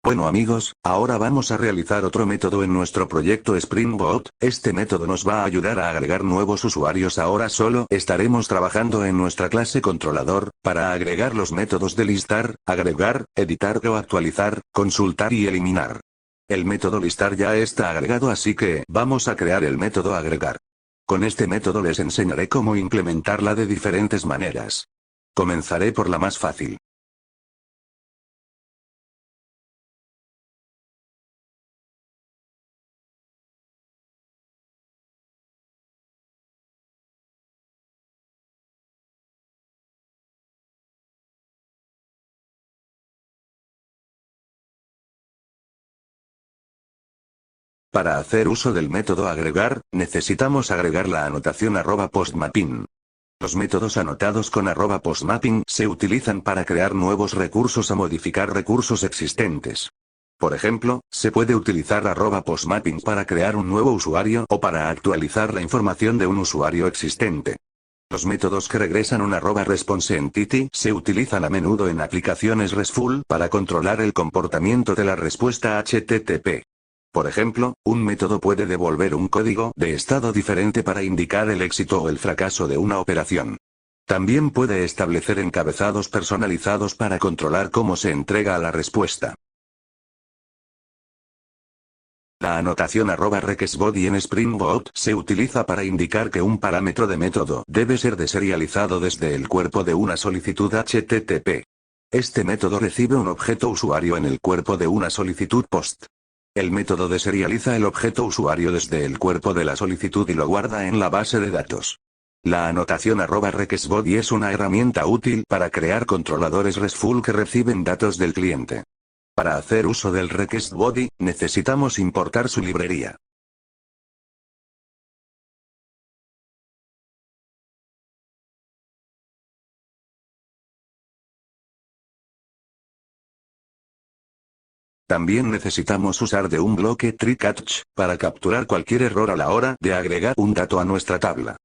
Bueno amigos, ahora vamos a realizar otro método en nuestro proyecto Spring Boot. Este método nos va a ayudar a agregar nuevos usuarios. Ahora solo estaremos trabajando en nuestra clase controlador, para agregar los métodos de listar, agregar, editar o actualizar, consultar y eliminar. El método listar ya está agregado, así que vamos a crear el método agregar. Con este método les enseñaré cómo implementarla de diferentes maneras. Comenzaré por la más fácil. Para hacer uso del método agregar, necesitamos agregar la anotación @postmapping. Los métodos anotados con @postmapping se utilizan para crear nuevos recursos o modificar recursos existentes. Por ejemplo, se puede utilizar @postmapping para crear un nuevo usuario o para actualizar la información de un usuario existente. Los métodos que regresan un @responseEntity se utilizan a menudo en aplicaciones RESTful para controlar el comportamiento de la respuesta HTTP. Por ejemplo, un método puede devolver un código de estado diferente para indicar el éxito o el fracaso de una operación. También puede establecer encabezados personalizados para controlar cómo se entrega la respuesta. La anotación @requestBody en Spring Boot se utiliza para indicar que un parámetro de método debe ser deserializado desde el cuerpo de una solicitud HTTP. Este método recibe un objeto usuario en el cuerpo de una solicitud POST. El método deserializa el objeto usuario desde el cuerpo de la solicitud y lo guarda en la base de datos. La anotación @requestBody es una herramienta útil para crear controladores RESTful que reciben datos del cliente. Para hacer uso del requestBody, necesitamos importar su librería. También necesitamos usar de un bloque try-catch, para capturar cualquier error a la hora de agregar un dato a nuestra tabla.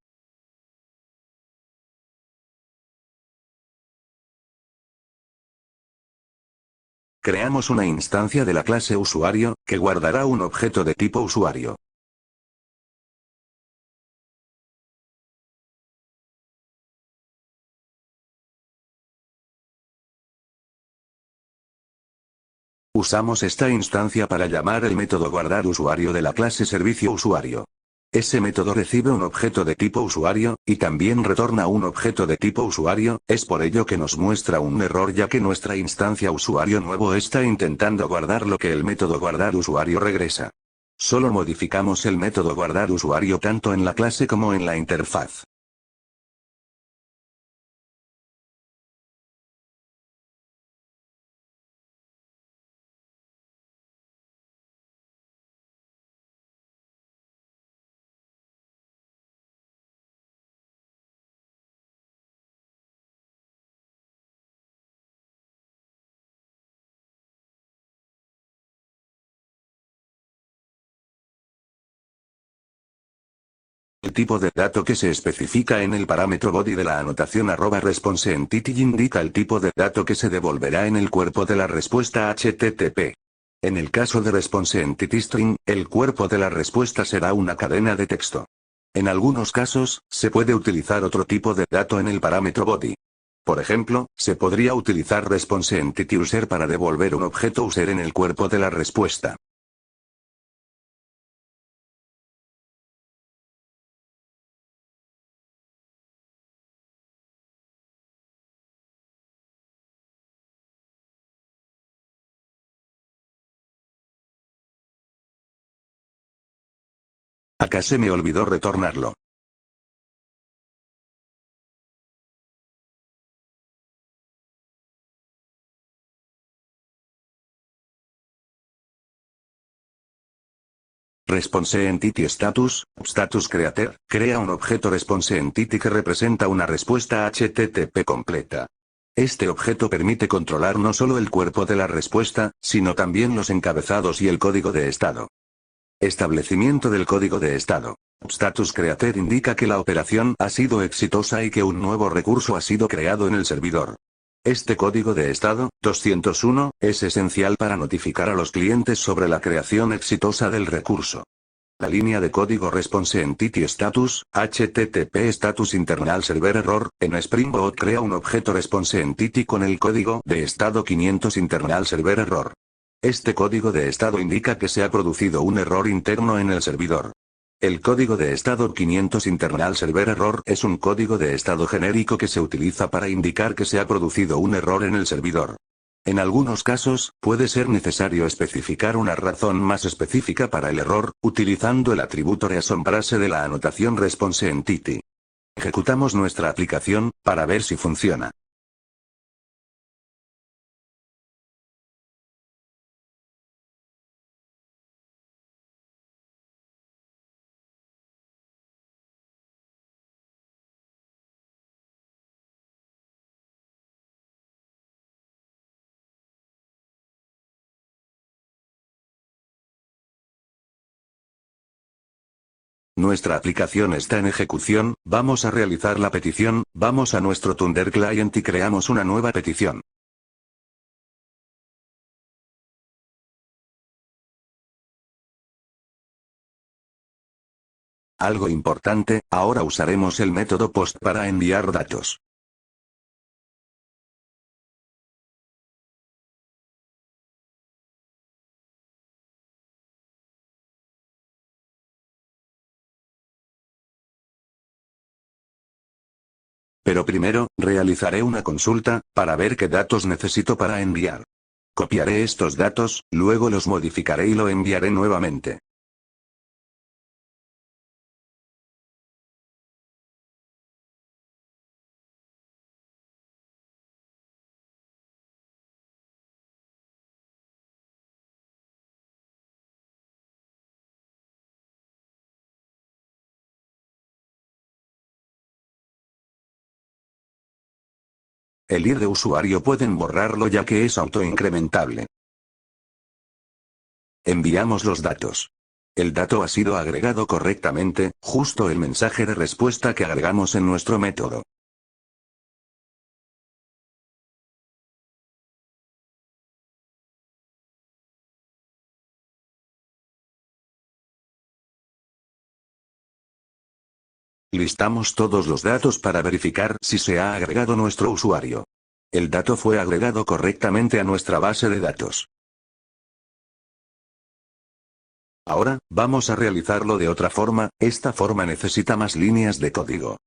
Creamos una instancia de la clase usuario, que guardará un objeto de tipo usuario. Usamos esta instancia para llamar el método guardarUsuario de la clase servicio-usuario. Ese método recibe un objeto de tipo usuario, y también retorna un objeto de tipo usuario. Es por ello que nos muestra un error, ya que nuestra instancia usuario nuevo está intentando guardar lo que el método guardarUsuario regresa. Solo modificamos el método guardarUsuario tanto en la clase como en la interfaz. El tipo de dato que se especifica en el parámetro body de la anotación @responseEntity indica el tipo de dato que se devolverá en el cuerpo de la respuesta HTTP. En el caso de responseEntityString, el cuerpo de la respuesta será una cadena de texto. En algunos casos, se puede utilizar otro tipo de dato en el parámetro body. Por ejemplo, se podría utilizar responseEntityUser para devolver un objeto user en el cuerpo de la respuesta. Acá se me olvidó retornarlo. ResponseEntityStatus crea un objeto ResponseEntity que representa una respuesta HTTP completa. Este objeto permite controlar no solo el cuerpo de la respuesta, sino también los encabezados y el código de estado. Establecimiento del código de estado. StatusCreator indica que la operación ha sido exitosa y que un nuevo recurso ha sido creado en el servidor. Este código de estado, 201, es esencial para notificar a los clientes sobre la creación exitosa del recurso. La línea de código Response Entity Status, HTTP Status Internal Server Error, en Spring Boot crea un objeto Response Entity con el código de estado 500 Internal Server Error. Este código de estado indica que se ha producido un error interno en el servidor. El código de estado 500 Internal Server Error es un código de estado genérico que se utiliza para indicar que se ha producido un error en el servidor. En algunos casos, puede ser necesario especificar una razón más específica para el error, utilizando el atributo reasonBrase de la anotación Response Entity. Ejecutamos nuestra aplicación, para ver si funciona. Nuestra aplicación está en ejecución, vamos a realizar la petición, vamos a nuestro Thunder Client y creamos una nueva petición. Algo importante, ahora usaremos el método POST para enviar datos. Pero primero, realizaré una consulta, para ver qué datos necesito para enviar. Copiaré estos datos, luego los modificaré y lo enviaré nuevamente. El ID de usuario pueden borrarlo ya que es autoincrementable. Enviamos los datos. El dato ha sido agregado correctamente, justo el mensaje de respuesta que agregamos en nuestro método. Listamos todos los datos para verificar si se ha agregado nuestro usuario. El dato fue agregado correctamente a nuestra base de datos. Ahora, vamos a realizarlo de otra forma, esta forma necesita más líneas de código.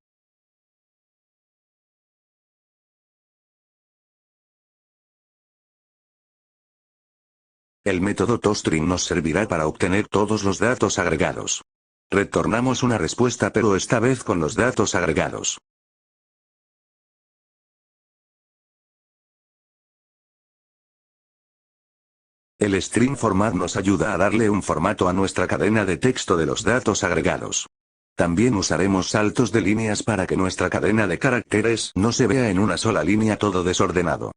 El método toString nos servirá para obtener todos los datos agregados. Retornamos una respuesta pero esta vez con los datos agregados. El string format nos ayuda a darle un formato a nuestra cadena de texto de los datos agregados. También usaremos saltos de líneas para que nuestra cadena de caracteres no se vea en una sola línea todo desordenado.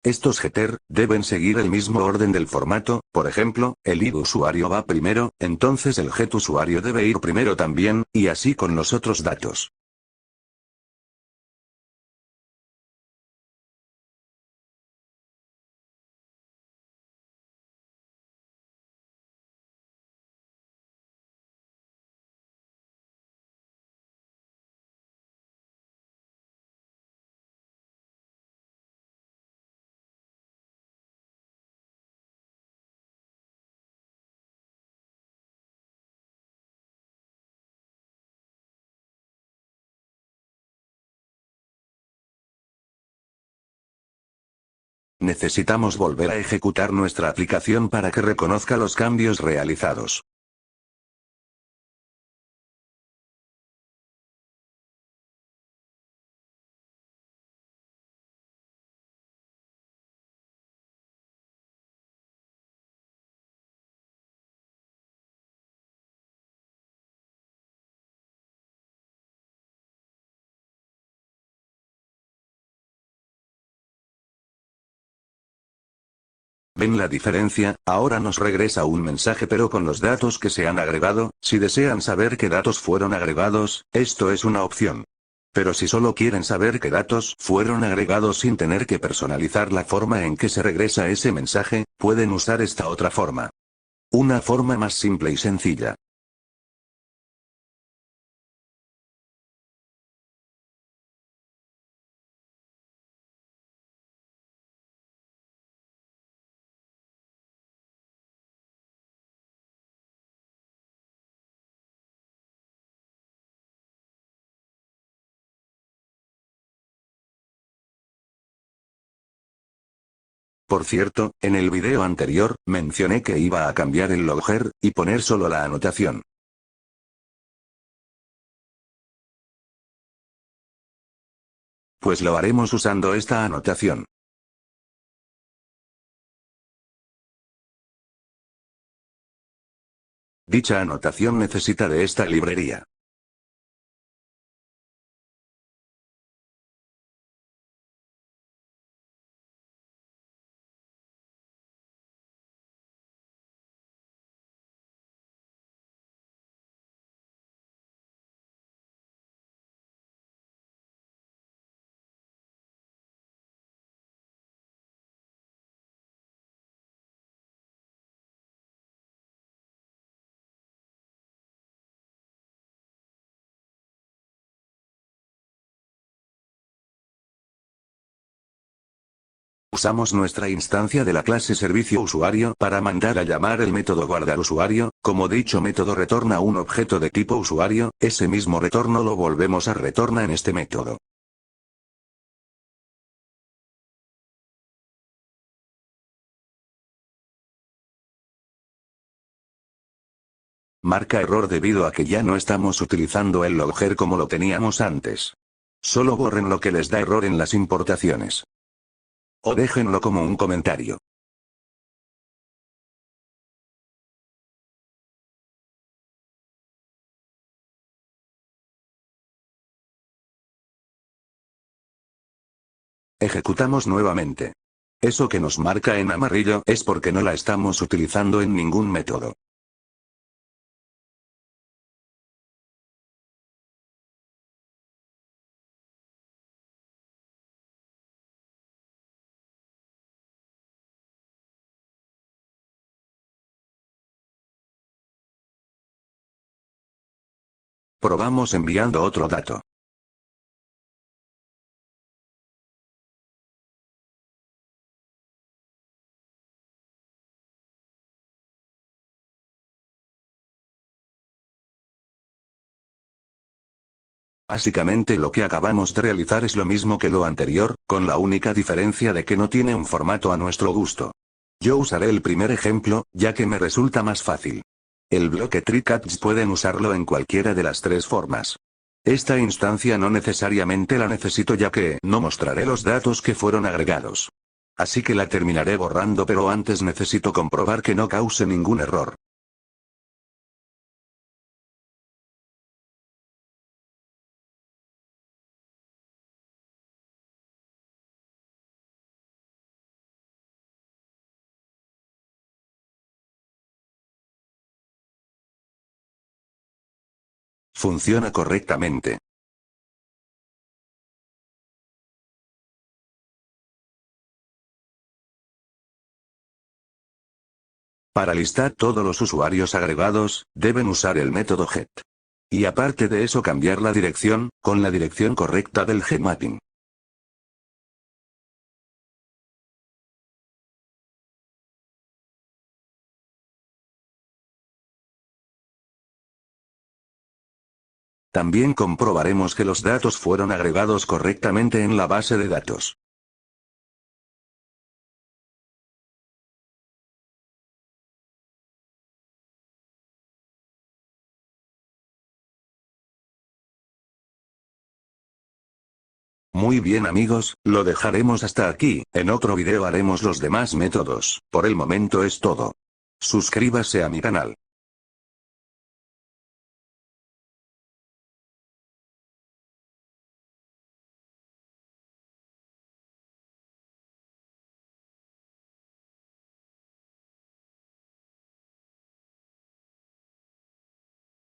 Estos getter deben seguir el mismo orden del formato, por ejemplo, el id usuario va primero, entonces el get usuario debe ir primero también, y así con los otros datos. Necesitamos volver a ejecutar nuestra aplicación para que reconozca los cambios realizados. ¿Ven la diferencia? Ahora nos regresa un mensaje pero con los datos que se han agregado. Si desean saber qué datos fueron agregados, esto es una opción. Pero si solo quieren saber qué datos fueron agregados sin tener que personalizar la forma en que se regresa ese mensaje, pueden usar esta otra forma. Una forma más simple y sencilla. Por cierto, en el video anterior, mencioné que iba a cambiar el logger, y poner solo la anotación. Pues lo haremos usando esta anotación. Dicha anotación necesita de esta librería. Usamos nuestra instancia de la clase servicio usuario para mandar a llamar el método guardar usuario. Como dicho método retorna un objeto de tipo usuario, ese mismo retorno lo volvemos a retornar en este método. Marca error debido a que ya no estamos utilizando el logger como lo teníamos antes. Solo borren lo que les da error en las importaciones. O déjenlo como un comentario. Ejecutamos nuevamente. Eso que nos marca en amarillo es porque no la estamos utilizando en ningún método. Probamos enviando otro dato. Básicamente lo que acabamos de realizar es lo mismo que lo anterior, con la única diferencia de que no tiene un formato a nuestro gusto. Yo usaré el primer ejemplo, ya que me resulta más fácil. El bloque TreeCatch pueden usarlo en cualquiera de las tres formas. Esta instancia no necesariamente la necesito ya que no mostraré los datos que fueron agregados. Así que la terminaré borrando pero antes necesito comprobar que no cause ningún error. Funciona correctamente. Para listar todos los usuarios agregados, deben usar el método get. Y aparte de eso cambiar la dirección, con la dirección correcta del getMapping. También comprobaremos que los datos fueron agregados correctamente en la base de datos. Muy bien amigos, lo dejaremos hasta aquí, en otro video haremos los demás métodos, por el momento es todo. Suscríbase a mi canal.